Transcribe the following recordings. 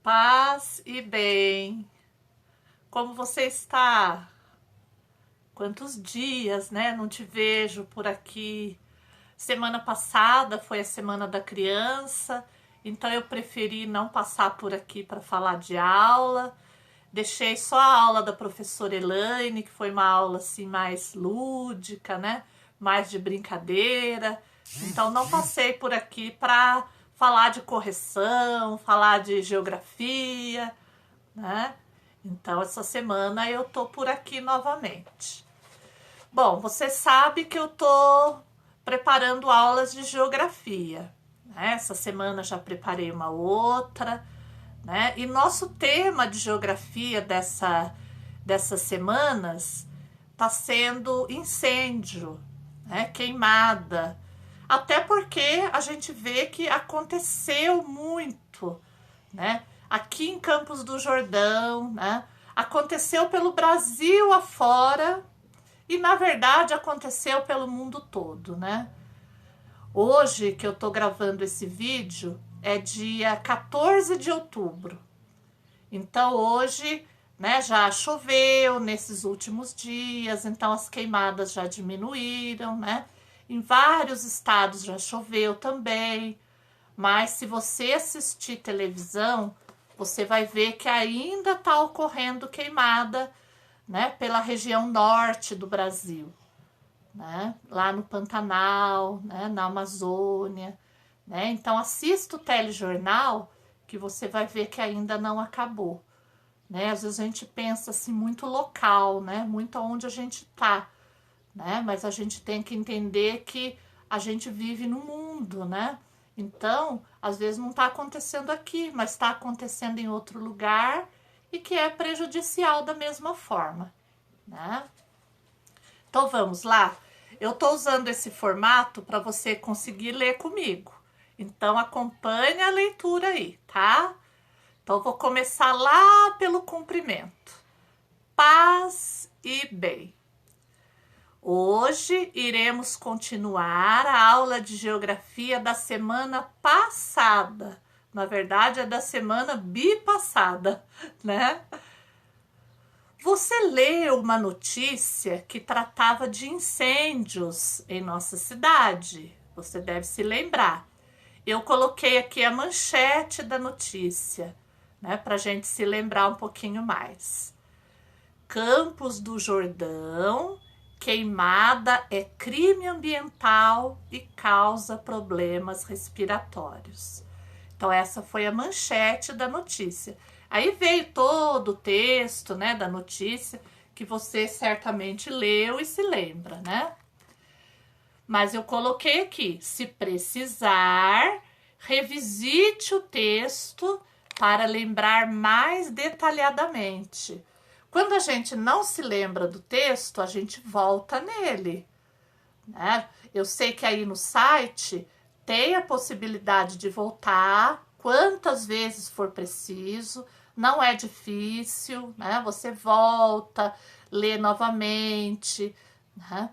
Paz e bem. Como você está? Quantos dias, né? Não te vejo por aqui. Semana passada foi a Semana da Criança, então eu preferi não passar por aqui para falar de aula. Deixei só a aula da professora Elaine, que foi uma aula assim mais lúdica, né? Mais de brincadeira. Então não passei por aqui para falar de correção, falar de geografia, né? Então essa semana eu tô por aqui novamente. Bom, você sabe que eu tô preparando aulas de geografia, né? Essa semana já preparei uma outra, né? E nosso tema de geografia dessas semanas está sendo incêndio, né? Queimada. Até porque a gente vê que aconteceu muito, né? Aqui em Campos do Jordão, né? Aconteceu pelo Brasil afora e, na verdade, aconteceu pelo mundo todo, né? Hoje que eu tô gravando esse vídeo é dia 14 de outubro. Então hoje, né, já choveu nesses últimos dias, então as queimadas já diminuíram, né? Em vários estados já choveu também, mas se você assistir televisão, você vai ver que ainda está ocorrendo queimada, né, pela região norte do Brasil, né? Lá no Pantanal, né, na Amazônia, né? Então assista o telejornal que você vai ver que ainda não acabou, né? Às vezes a gente pensa assim muito local, né? Muito onde a gente tá, né? Mas a gente tem que entender que a gente vive no mundo, né? Então, às vezes não está acontecendo aqui, mas está acontecendo em outro lugar e que é prejudicial da mesma forma, né? Então vamos lá. Eu estou usando esse formato para você conseguir ler comigo. Então acompanhe a leitura aí, tá? Então vou começar lá pelo cumprimento. Paz e bem. Hoje iremos continuar a aula de geografia da semana passada. Na verdade, é da semana bipassada, né? Você leu uma notícia que tratava de incêndios em nossa cidade. Você deve se lembrar. Eu coloquei aqui a manchete da notícia, né, para a gente se lembrar um pouquinho mais. Campos do Jordão, queimada é crime ambiental e causa problemas respiratórios. Então essa foi a manchete da notícia. Aí veio todo o texto, né, da notícia que você certamente leu e se lembra, né? Mas eu coloquei aqui, se precisar, revisite o texto para lembrar mais detalhadamente. Quando a gente não se lembra do texto, a gente volta nele, né? Eu sei que aí no site tem a possibilidade de voltar quantas vezes for preciso, não é difícil, né? Você volta, lê novamente, né?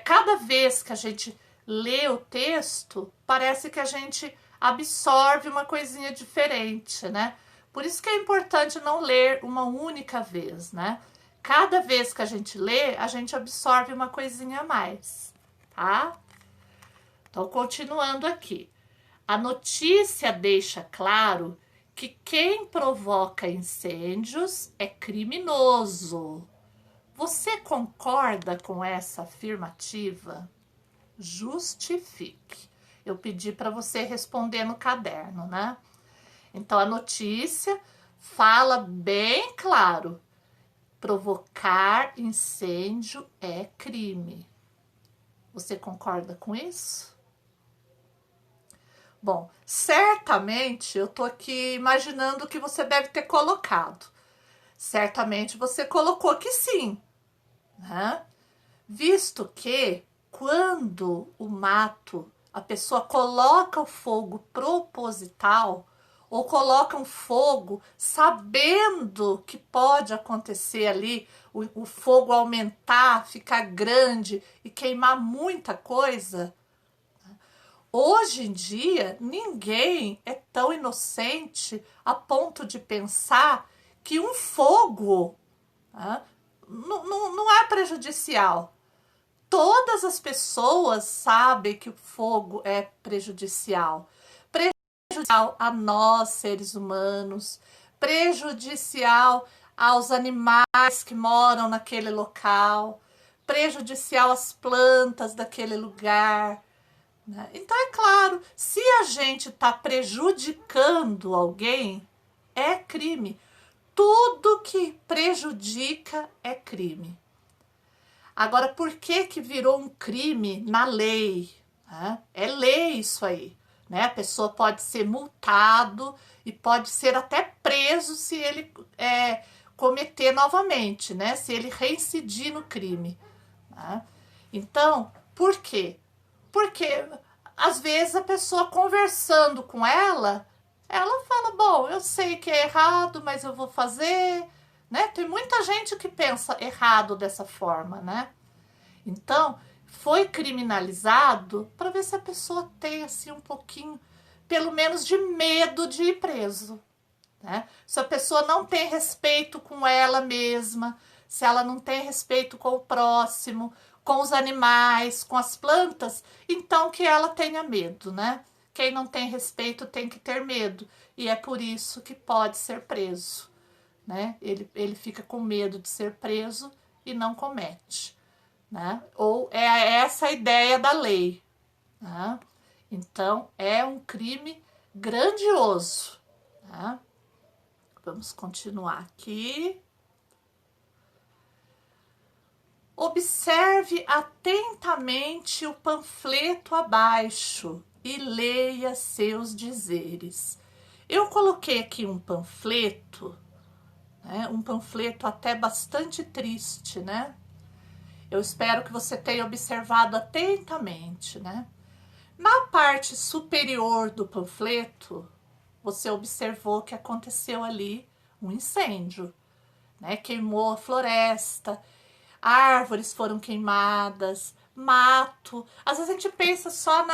Cada vez que a gente lê o texto, parece que a gente absorve uma coisinha diferente, né? Por isso que é importante não ler uma única vez, né? Cada vez que a gente lê, a gente absorve uma coisinha a mais, tá? Então, continuando aqui. A notícia deixa claro que quem provoca incêndios é criminoso. Você concorda com essa afirmativa? Justifique. Eu pedi para você responder no caderno, né? Então a notícia fala bem claro: provocar incêndio é crime. Você concorda com isso? Bom, certamente eu tô aqui imaginando o que você deve ter colocado. Certamente você colocou que sim, né? Visto que quando o mato, a pessoa coloca o fogo proposital ou coloca um fogo sabendo que pode acontecer ali, o fogo aumentar, ficar grande e queimar muita coisa, Hoje em dia, ninguém é tão inocente a ponto de pensar que um fogo, né, não é prejudicial. Todas as pessoas sabem que o fogo é prejudicial. Prejudicial a nós, seres humanos, prejudicial aos animais que moram naquele local, prejudicial às plantas daquele lugar, né? Então, é claro, se a gente está prejudicando alguém, é crime. Tudo que prejudica é crime. Agora, por que que virou um crime na lei? É lei isso aí, né? A pessoa pode ser multado e pode ser até preso se ele cometer novamente, né? Se ele reincidir no crime, né? Então, por quê? Porque às vezes a pessoa conversando com ela fala, bom, eu sei que é errado, mas eu vou fazer, né? Tem muita gente que pensa errado dessa forma, né? Então, foi criminalizado para ver se a pessoa tem assim um pouquinho, pelo menos de medo de ir preso, né? Se a pessoa não tem respeito com ela mesma, se ela não tem respeito com o próximo, com os animais, com as plantas, então que ela tenha medo, né? Quem não tem respeito tem que ter medo, e é por isso que pode ser preso, né? Ele fica com medo de ser preso e não comete, né? Ou é essa a ideia da lei, né? Então, é um crime grandioso, né? Vamos continuar aqui. Observe atentamente o panfleto abaixo e leia seus dizeres. Eu coloquei aqui um panfleto, né? Um panfleto até bastante triste, né? Eu espero que você tenha observado atentamente, né? Na parte superior do panfleto, você observou que aconteceu ali um incêndio, né? Queimou a floresta, árvores foram queimadas, mato. Às vezes a gente pensa só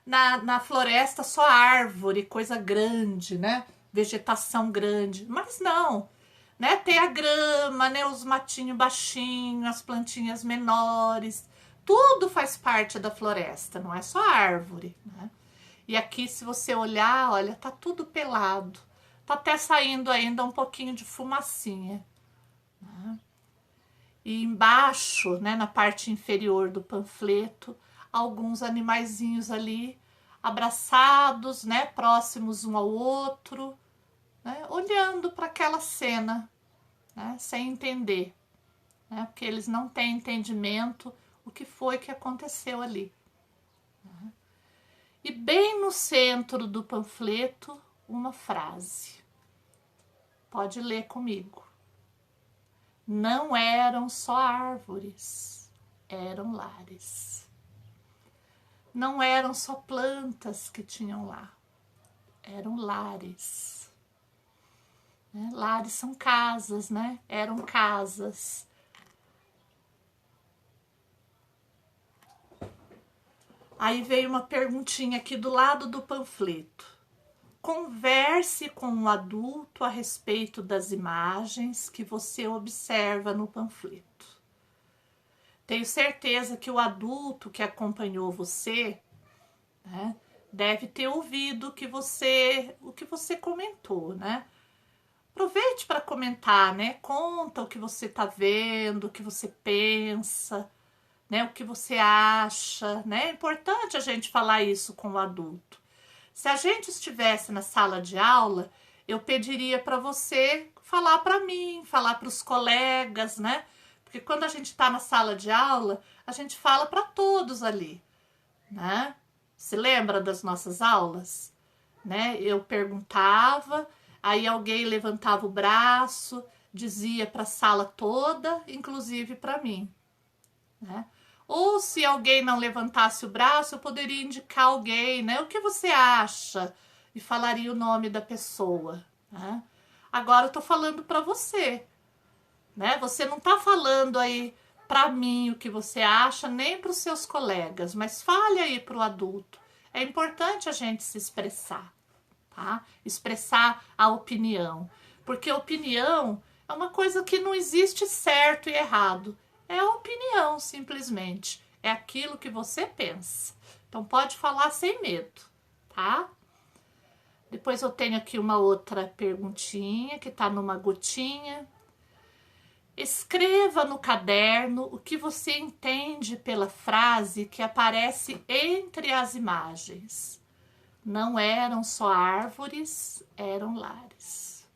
na floresta, só árvore, coisa grande, né? Vegetação grande, mas não, né? Tem a grama, né? Os matinhos baixinhos, as plantinhas menores, tudo faz parte da floresta, não é só árvore, né? E aqui, se você olhar, olha, tá tudo pelado. Tá até saindo ainda um pouquinho de fumacinha, né? E embaixo, né, na parte inferior do panfleto, alguns animaizinhos ali abraçados, né, próximos um ao outro, né, olhando para aquela cena, né, sem entender, né, porque eles não têm entendimento o que foi que aconteceu ali, né. E bem no centro do panfleto, uma frase. Pode ler comigo. Não eram só árvores, eram lares. Não eram só plantas que tinham lá, eram lares. Né? Lares são casas, né? Eram casas. Aí veio uma perguntinha aqui do lado do panfleto. Converse com o adulto a respeito das imagens que você observa no panfleto. Tenho certeza que o adulto que acompanhou você, né, deve ter ouvido o que você comentou, né? Aproveite para comentar, né? Conta o que você está vendo, o que você pensa, né? O que você acha, né? É importante a gente falar isso com o adulto. Se a gente estivesse na sala de aula, eu pediria para você falar para mim, falar para os colegas, né? Porque quando a gente está na sala de aula, a gente fala para todos ali, né? Se lembra das nossas aulas? Né? Eu perguntava, aí alguém levantava o braço, dizia para a sala toda, inclusive para mim, né? Ou se alguém não levantasse o braço, eu poderia indicar alguém, né? O que você acha? E falaria o nome da pessoa, né? Agora eu tô falando para você, né? Você não tá falando aí para mim o que você acha, nem para os seus colegas, mas fale aí para o adulto. é importante a gente se expressar, tá? Expressar a opinião, porque opinião é uma coisa que não existe certo e errado, é a opinião simplesmente, é aquilo que você pensa. Então pode falar sem medo, tá? Depois eu tenho aqui uma outra perguntinha que tá numa gotinha. Escreva no caderno o que você entende pela frase que aparece entre as imagens. Não eram só árvores, eram lares.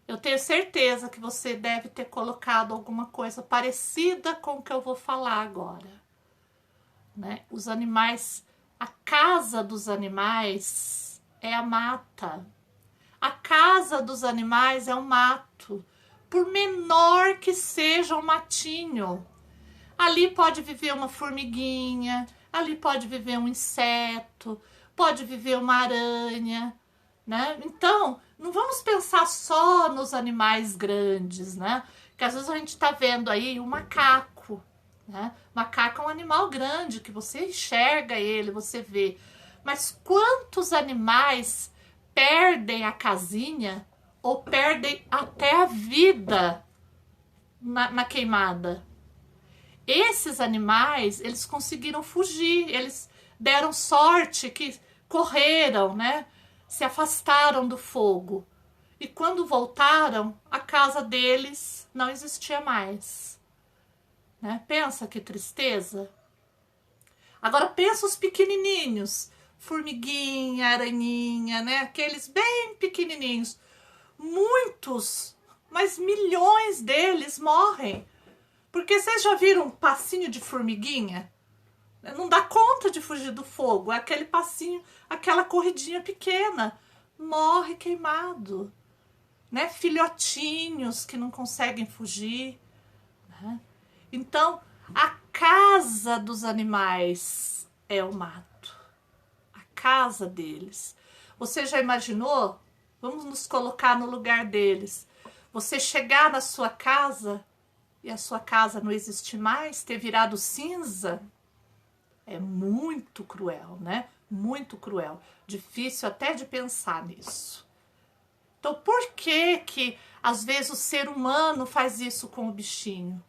Eu tenho certeza que você deve ter colocado alguma coisa parecida com o que eu vou falar agora, né? Os animais, a casa dos animais é a mata. A casa dos animais é um mato, por menor que seja o matinho. Ali pode viver uma formiguinha, ali pode viver um inseto, pode viver uma aranha, né? Então, não vamos pensar só nos animais grandes, né? Porque às vezes a gente tá vendo aí o macaco, né? Macaco é um animal grande, que você enxerga ele, você vê. Mas quantos animais perdem a casinha ou perdem até a vida na queimada? Esses animais, eles conseguiram fugir, eles deram sorte que correram, né? Se afastaram do fogo. E quando voltaram, a casa deles não existia mais, né? Pensa que tristeza. Agora pensa os pequenininhos, formiguinha, araninha, né? Aqueles bem pequenininhos. Muitos, mas milhões deles morrem. Porque vocês já viram um passinho de formiguinha? Não dá conta de fugir do fogo. É aquele passinho, aquela corridinha pequena. Morre queimado, né? Filhotinhos que não conseguem fugir, né? Então, a casa dos animais é o mato. A casa deles. Você já imaginou? Vamos nos colocar no lugar deles. Você chegar na sua casa e a sua casa não existir mais, ter virado cinza, é muito cruel, né? Muito cruel. Difícil até de pensar nisso. Então, por que às vezes o ser humano faz isso com o bichinho?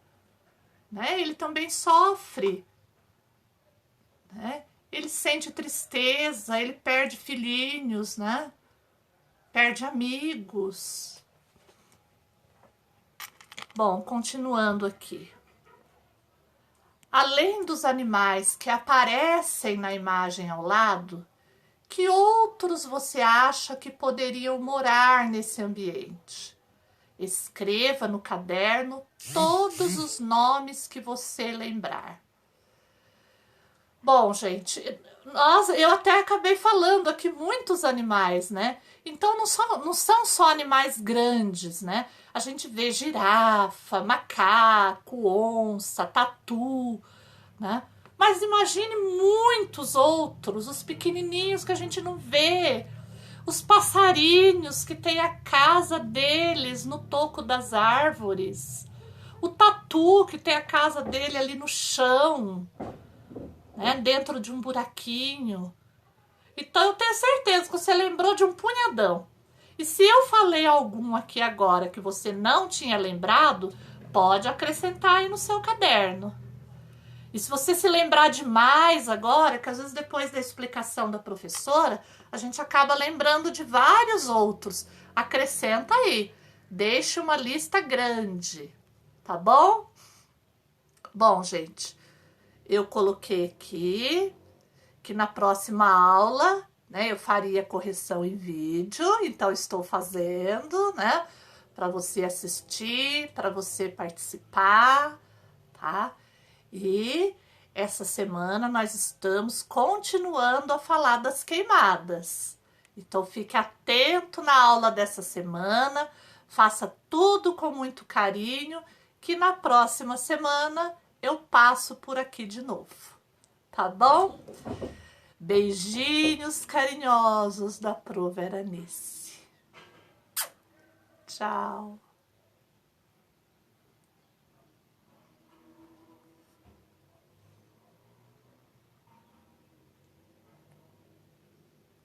Né? Ele também sofre, né? Ele sente tristeza, ele perde filhinhos, né? Perde amigos. Bom, continuando aqui. Além dos animais que aparecem na imagem ao lado, que outros você acha que poderiam morar nesse ambiente? Escreva no caderno todos os nomes que você lembrar. Bom, gente, eu até acabei falando aqui muitos animais, né? Então não são só animais grandes, né? A gente vê girafa, macaco, onça, tatu, né? Mas imagine muitos outros, os pequenininhos que a gente não vê, os passarinhos que tem a casa deles no toco das árvores, o tatu que tem a casa dele ali no chão, né, dentro de um buraquinho. Então eu tenho certeza que você lembrou de um punhadão. E se eu falei algum aqui agora que você não tinha lembrado, pode acrescentar aí no seu caderno. E se você se lembrar de mais agora, que às vezes depois da explicação da professora, a gente acaba lembrando de vários outros, acrescenta aí. Deixe uma lista grande, tá bom? Bom, gente, eu coloquei aqui que na próxima aula, né, eu faria correção em vídeo, então estou fazendo, né, para você assistir, para você participar, tá? E essa semana nós estamos continuando a falar das queimadas. Então fique atento na aula dessa semana, faça tudo com muito carinho, que na próxima semana eu passo por aqui de novo. Tá bom? Beijinhos carinhosos da Pro Veranice. Tchau.